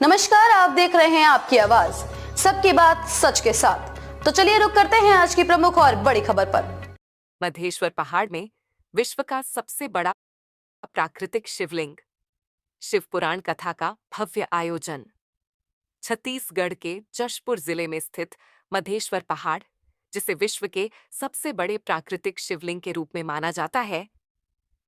नमस्कार, आप देख रहे हैं आपकी आवाज, सबकी बात सच के साथ। तो चलिए रुक करते हैं आज की प्रमुख और बड़ी खबर पर। मधेश्वर पहाड़ में विश्व का सबसे बड़ा प्राकृतिक शिवलिंग, शिव पुराण कथा का भव्य आयोजन। छत्तीसगढ़ के जशपुर जिले में स्थित मधेश्वर पहाड़, जिसे विश्व के सबसे बड़े प्राकृतिक शिवलिंग के रूप में माना जाता है,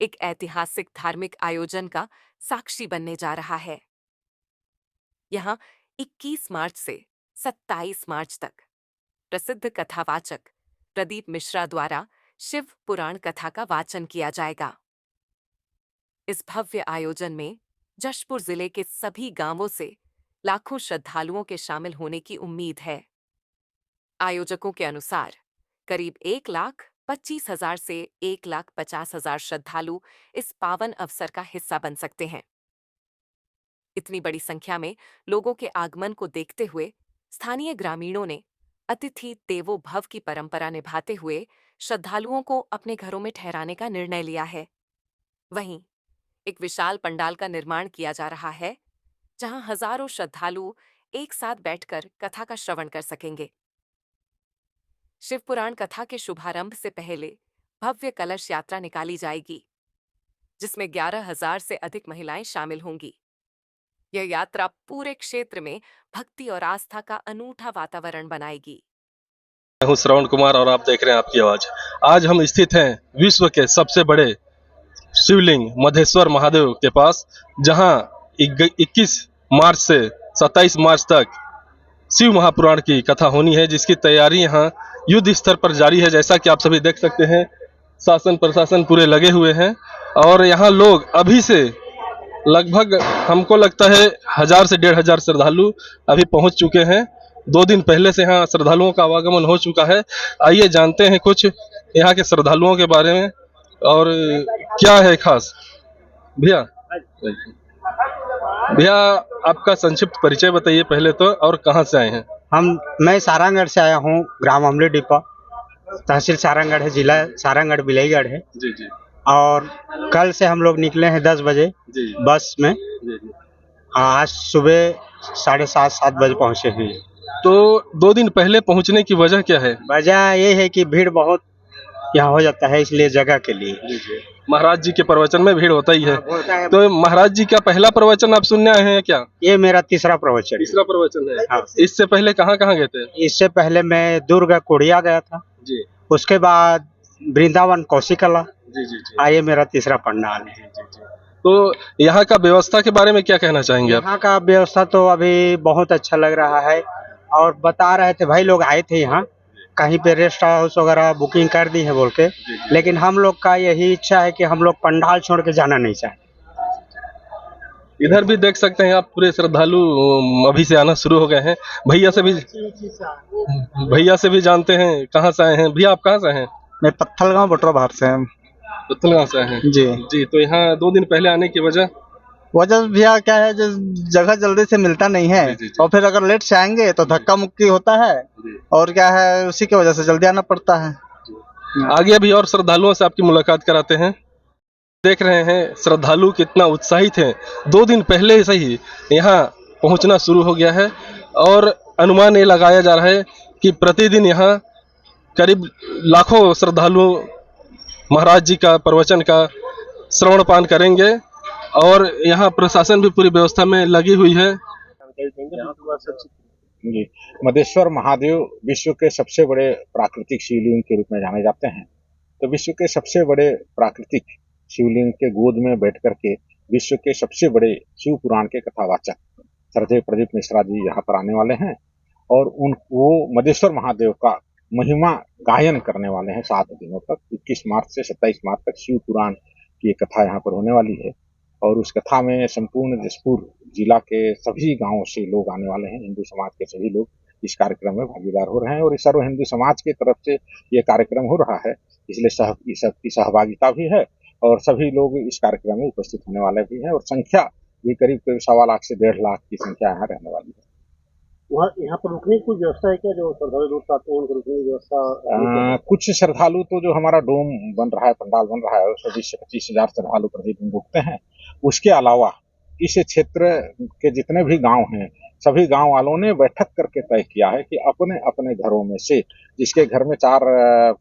एक ऐतिहासिक धार्मिक आयोजन का साक्षी बनने जा रहा है। यहाँ 21 मार्च से 27 मार्च तक प्रसिद्ध कथावाचक प्रदीप मिश्रा द्वारा शिव पुराण कथा का वाचन किया जाएगा। इस भव्य आयोजन में जशपुर जिले के सभी गांवों से लाखों श्रद्धालुओं के शामिल होने की उम्मीद है। आयोजकों के अनुसार करीब 1,25,000 से 1,50,000 श्रद्धालु इस पावन अवसर का हिस्सा बन सकते हैं। इतनी बड़ी संख्या में लोगों के आगमन को देखते हुए स्थानीय ग्रामीणों ने अतिथि देवो भव की परंपरा निभाते हुए श्रद्धालुओं को अपने घरों में ठहराने का निर्णय लिया है। वहीं एक विशाल पंडाल का निर्माण किया जा रहा है, जहां हजारों श्रद्धालु एक साथ बैठकर कथा का श्रवण कर सकेंगे। शिव पुराण कथा के शुभारंभ से पहले भव्य कलश यात्रा निकाली जाएगी, जिसमें 11,000 से अधिक महिलाएं शामिल होंगी। यह यात्रा पूरे क्षेत्र में भक्ति और आस्था का अनूठा वातावरण बनाएगी। मैं हूं श्रवण कुमार और आप देख रहे हैं आपकी आवाज। आज हम स्थित हैं विश्व के सबसे बड़े शिवलिंग मधेश्वर महादेव के पास, जहां 21 मार्च से 27 मार्च तक शिव महापुराण की कथा होनी है, जिसकी तैयारी यहां युद्ध स्तर पर जारी है। जैसा कि आप सभी देख सकते हैं, शासन प्रशासन पूरे लगे हुए हैं और यहां लोग अभी से लगभग हमको लगता है 1,000 से 1,500 श्रद्धालु अभी पहुंच चुके हैं। 2 दिन पहले से यहाँ श्रद्धालुओं का आवागमन हो चुका है। आइए जानते हैं कुछ यहाँ के श्रद्धालुओं के बारे में और क्या है खास। भैया भैया आपका संक्षिप्त परिचय बताइए पहले तो, और कहाँ से आए हैं? मैं सारंगगढ़ से आया हूँ। ग्राम अमली डिपा, तहसील सारंगगढ़ है, जिला सारंगगढ़ बिलाईगढ़ है। जी जी। और कल से हम लोग निकले हैं 10 बजे जी बस में। जी जी। आज सुबह 7:30-7 बजे पहुंचे हैं। तो 2 दिन पहले पहुंचने की वजह क्या है? वजह ये है कि भीड़ बहुत यहाँ हो जाता है, इसलिए जगह के लिए। महाराज जी के प्रवचन में भीड़ होता ही है। होता है। तो महाराज जी का पहला प्रवचन आप सुनने आए हैं क्या? ये मेरा तीसरा प्रवचन। तीसरा प्रवचन है। हाँ। इससे पहले कहाँ कहाँ गए थे? इससे पहले मैं दुर्ग कोड़िया गया था जी। उसके बाद वृंदावन कौशिकला। जी जी जी। ये मेरा तीसरा पंडाल है। तो यहाँ का व्यवस्था के बारे में क्या कहना चाहेंगे आप? यहाँ का व्यवस्था तो अभी बहुत अच्छा लग रहा है। और बता रहे थे भाई, लोग आए थे यहाँ, कहीं पे रेस्ट हाउस वगैरह बुकिंग कर दी है बोल के, लेकिन हम लोग का यही इच्छा है कि हम लोग पंडाल छोड़ के जाना नहीं चाहते। इधर भी देख सकते हैं आप, पूरे श्रद्धालु अभी से आना शुरू हो गए हैं। भैया से भी जानते हैं कहाँ से आए हैं। भैया आप कहाँ से हैं? मैं पत्थलगांव बटरा भार से हैं। पत्थलगांव से आए हैं जी जी। तो यहाँ 2 दिन पहले आने की वजह भैया क्या है, जो जगह जल्दी से मिलता नहीं है। जी। और फिर अगर लेट से आएंगे तो धक्का मुक्की होता है, और क्या है, उसी की वजह से जल्दी आना पड़ता है। आगे अभी और श्रद्धालुओं से आपकी मुलाकात कराते हैं। देख रहे हैं श्रद्धालु कितना उत्साहित हैं। 2 दिन पहले से ही यहाँ पहुँचना शुरू हो गया है और अनुमान ये लगाया जा रहा है कि प्रतिदिन यहाँ करीब लाखों श्रद्धालु महाराज जी का प्रवचन का श्रवण पान करेंगे और यहाँ प्रशासन भी पूरी व्यवस्था में लगी हुई है। जी, मधेश्वर महादेव विश्व के सबसे बड़े प्राकृतिक शिवलिंग के रूप में जाने जाते हैं। तो विश्व के सबसे बड़े प्राकृतिक शिवलिंग के गोद में बैठ करके विश्व के सबसे बड़े शिव पुराण के कथावाचक श्रद्धेय प्रदीप मिश्रा जी यहाँ पर आने वाले हैं और वो मधेश्वर महादेव का महिमा गायन करने वाले हैं 7 दिनों तक। 21 मार्च से 27 मार्च तक शिव पुराण की कथा यहाँ पर होने वाली है और उस कथा में संपूर्ण जशपुर जिला के सभी गांवों से लोग आने वाले हैं। हिंदू समाज के सभी लोग इस कार्यक्रम में भागीदार हो रहे हैं और इस सर्व हिंदू समाज की तरफ से ये कार्यक्रम हो रहा है, इसलिए सबकी सहभागिता भी है और सभी लोग इस कार्यक्रम में उपस्थित होने वाले भी हैं और संख्या भी करीब 1.25 लाख से 1.5 लाख की संख्या यहाँ रहने वाली है। यहाँ पर रुकने की कोई व्यवस्था है क्या? जो श्रद्धालु दूर आते हैं उनको रुकने की व्यवस्था? कुछ श्रद्धालु तो जो हमारा डोम बन रहा है, पंडाल बन रहा है, उसमें 20 से 25 हजार श्रद्धालु प्रतिदिन रुकते हैं। उसके अलावा इस क्षेत्र के जितने भी गांव हैं सभी गांव वालों ने बैठक करके तय किया है कि अपने अपने घरों में से जिसके घर में 4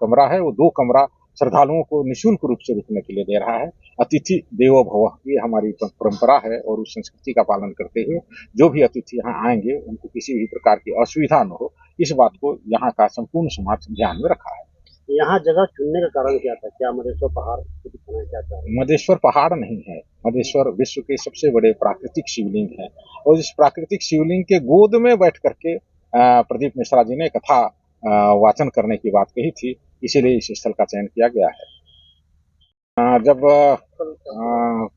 कमरा है वो 2 कमरा श्रद्धालुओं को निःशुल्क रूप से रुकने के लिए दे रहा है। अतिथि देवो भव ये हमारी परंपरा है और उस संस्कृति का पालन करते हुए जो भी अतिथि यहाँ आएंगे उनको किसी भी प्रकार की असुविधा न हो, इस बात को यहाँ का संपूर्ण समाज ध्यान में रखा है। यहाँ जगह चुनने का कारण क्या था? क्या मधेश्वर पहाड़ को दिखाना क्या चाह रहे हैं? मधेश्वर पहाड़ नहीं है, मधेश्वर विश्व के सबसे बड़े प्राकृतिक शिवलिंग है और इस प्राकृतिक शिवलिंग के गोद में बैठ करके प्रदीप मिश्रा जी ने कथा वाचन करने की बात कही थी, इसीलिए इस स्थल का चयन किया गया है। जब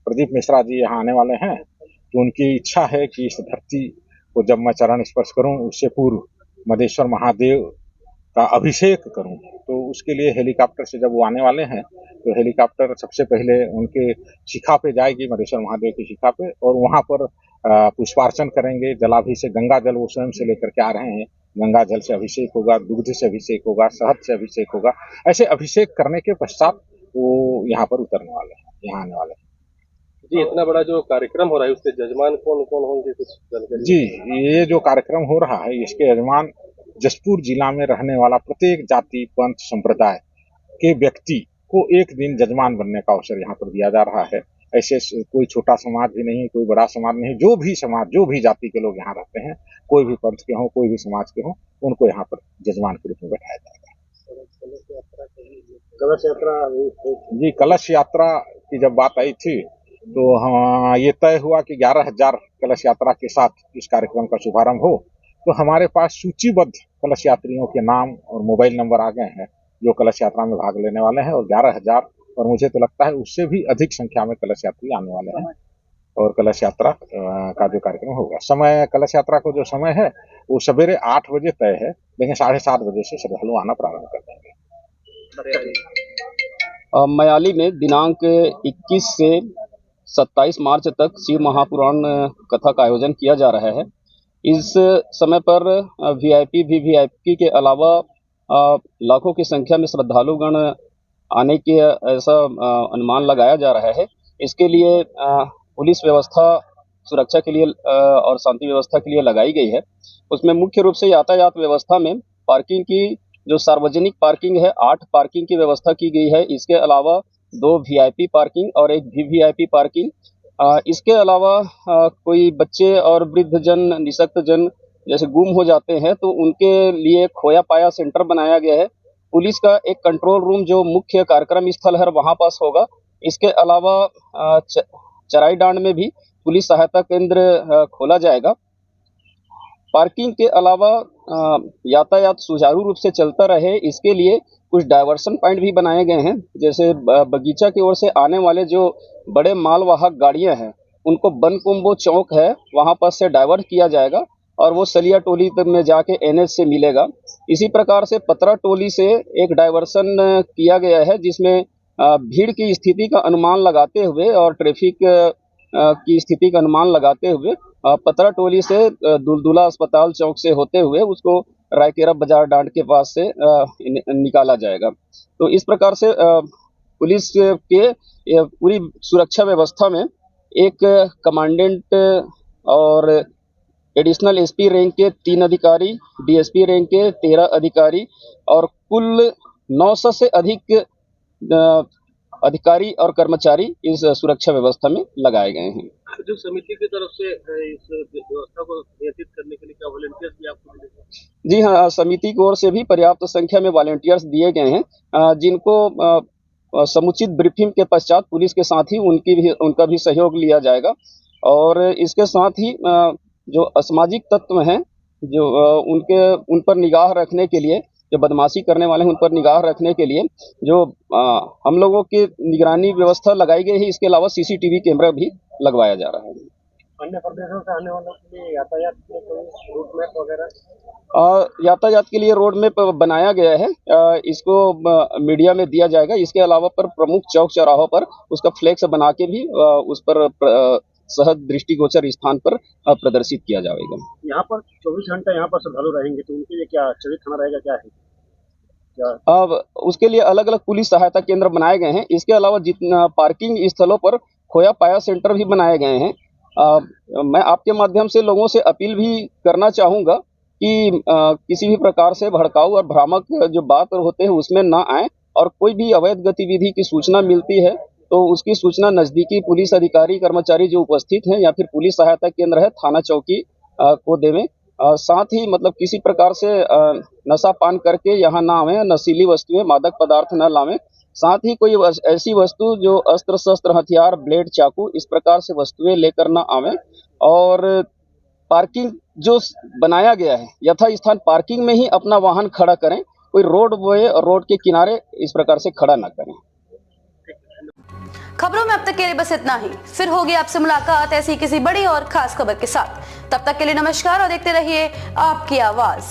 प्रदीप मिश्रा जी यहाँ आने वाले हैं तो उनकी इच्छा है कि इस धरती को जब मैं चरण स्पर्श करूं उससे पूर्व मधेश्वर महादेव का अभिषेक करूं, तो उसके लिए हेलीकॉप्टर से जब वो आने वाले हैं तो हेलीकॉप्टर सबसे पहले उनके शिखा पे जाएगी, मधेश्वर महादेव की शिखा पे, और वहां पर पुष्पार्चन करेंगे, जलाभिषेक, गंगा जल वो स्वयं से लेकर के आ रहे हैं, गंगा जल से अभिषेक होगा, दुग्ध से अभिषेक होगा, शहद से अभिषेक होगा। ऐसे अभिषेक करने के पश्चात वो यहाँ पर उतरने वाले हैं, यहाँ आने वाले हैं। जी, इतना बड़ा जो कार्यक्रम हो रहा है उसके जजमान कौन कौन होंगे, कुछ जानकारी? जी, ये जो कार्यक्रम हो रहा है इसके यजमान जशपुर जिला में रहने वाला प्रत्येक जाति पंथ संप्रदाय के व्यक्ति को एक दिन जजमान बनने का अवसर यहाँ पर दिया जा रहा है। ऐसे कोई छोटा समाज भी नहीं, कोई बड़ा समाज नहीं, जो भी समाज, जो भी जाति के लोग यहाँ रहते हैं, कोई भी पंथ के हों, कोई भी समाज के हों, उनको यहाँ पर जजमान के रूप में बैठाया जाएगा। कलश यात्रा जी, कलश यात्रा की जब बात आई थी तो हाँ, ये तय हुआ कि 11,000 कलश यात्रा के साथ इस कार्यक्रम का शुभारंभ हो, तो हमारे पास सूचीबद्ध कलश यात्रियों के नाम और मोबाइल नंबर आ गए हैं जो कलश यात्रा में भाग लेने वाले हैं, और 11,000 और मुझे तो लगता है उससे भी अधिक संख्या में कलश यात्री आने वाले हैं और कलश यात्रा का जो कार्यक्रम होगा, समय, कलश यात्रा को जो समय है वो सवेरे 8 बजे तय है, लेकिन 7:30 बजे से श्रद्धालु आना प्रारंभ कर देंगे। मयाली में दिनांक 21 से 27 मार्च तक शिव महापुराण कथा का आयोजन किया जा रहा है। इस समय पर वीआईपी, वीवीआईपी के अलावा लाखों की संख्या में श्रद्धालुगण आने के ऐसा अनुमान लगाया जा रहा है। इसके लिए पुलिस व्यवस्था सुरक्षा के लिए और शांति व्यवस्था के लिए लगाई गई है। उसमें मुख्य रूप से यातायात व्यवस्था में पार्किंग की, जो सार्वजनिक पार्किंग है, 8 पार्किंग की व्यवस्था की गई है। इसके अलावा 2 वीआईपी पार्किंग और 1 वीवीआईपी पार्किंग। इसके अलावा कोई बच्चे और वृद्धजन, निःशक्तजन जैसे गुम हो जाते हैं तो उनके लिए खोया पाया सेंटर बनाया गया है। पुलिस का एक कंट्रोल रूम जो मुख्य कार्यक्रम स्थल है वहाँ पास होगा। इसके अलावा चराई डांड में भी पुलिस सहायता केंद्र खोला जाएगा। पार्किंग के अलावा यातायात सुचारू रूप से चलता रहे, इसके लिए कुछ डायवर्सन पॉइंट भी बनाए गए हैं। जैसे बगीचा की ओर से आने वाले जो बड़े मालवाहक गाड़ियां हैं उनको बनकुंबो चौक है वहां पर से डाइवर्ट किया जाएगा और वो सलिया टोली तक में जाके एनएच से मिलेगा। इसी प्रकार से पतरा टोली से एक डाइवर्सन किया गया है जिसमें भीड़ की स्थिति का अनुमान लगाते हुए और ट्रैफिक की स्थिति का अनुमान लगाते हुए पतरा टोली से दुलदुला अस्पताल चौक से होते हुए उसको रायकेरा बाजार डांड के पास से निकाला जाएगा। तो इस प्रकार से पुलिस के पूरी सुरक्षा व्यवस्था में एक कमांडेंट और एडिशनल एसपी रैंक के 3 अधिकारी, डीएसपी रैंक के 13 अधिकारी और कुल 900 से अधिक अधिकारी और कर्मचारी इस सुरक्षा व्यवस्था में लगाए गए हैं। जो समिति की तरफ से इस व्यवस्था को नियंत्रित करने के लिए क्या वॉलंटियर्स भी आपको मिले? जी हाँ, समिति की ओर से भी पर्याप्त संख्या में वॉलंटियर्स दिए गए हैं जिनको समुचित ब्रीफिंग के पश्चात पुलिस के साथ ही उनका भी सहयोग लिया जाएगा। और इसके साथ ही जो असामाजिक तत्व हैं जो उन पर निगाह रखने के लिए, जो बदमाशी करने वाले हैं उन पर निगाह रखने के लिए जो हम लोगों की निगरानी व्यवस्था लगाई गई है। इसके अलावा सीसीटीवी कैमरा भी लगवाया जा रहा है। अन्य प्रदेशों से आने वालों के लिए यातायात के लिए कोई रूट मैप वगैरह? यातायात के लिए रोड मैप बनाया गया है, इसको मीडिया में दिया जाएगा। इसके अलावा पर प्रमुख चौक चौराहों पर उसका फ्लैक्स बना के भी उस पर सहज दृष्टिगोचर स्थान पर प्रदर्शित किया जाएगा। यहाँ पर 24 घंटा यहाँ पर श्रद्धालु रहेंगे तो उनके लिए क्या चरित थाना रहेगा, क्या है? अब उसके लिए अलग अलग पुलिस सहायता केंद्र बनाए गए हैं। इसके अलावा जितना पार्किंग स्थलों पर खोया पाया सेंटर भी बनाए गए हैं। मैं आपके माध्यम से लोगों से अपील भी करना चाहूँगा कि किसी भी प्रकार से भड़काऊ और भ्रामक जो बात होते हैं उसमें ना आए, और कोई भी अवैध गतिविधि की सूचना मिलती है तो उसकी सूचना नज़दीकी पुलिस अधिकारी कर्मचारी जो उपस्थित हैं या फिर पुलिस सहायता केंद्र है थाना चौकी को देवें। साथ ही मतलब किसी प्रकार से नशा पान करके यहाँ ना आवें, नशीली वस्तुएं मादक पदार्थ न लावें। साथ ही कोई ऐसी वस्तु जो अस्त्र शस्त्र हथियार ब्लेड चाकू इस प्रकार से वस्तुएं लेकर ना आवें। और पार्किंग जो बनाया गया है यथा स्थान पार्किंग में ही अपना वाहन खड़ा करें, कोई रोड वे और रोड के किनारे इस प्रकार से खड़ा ना करें। खबरों में अब तक के लिए बस इतना ही। फिर होगी आपसे मुलाकात ऐसी किसी बड़ी और खास खबर के साथ। तब तक के लिए नमस्कार और देखते रहिए आपकी आवाज।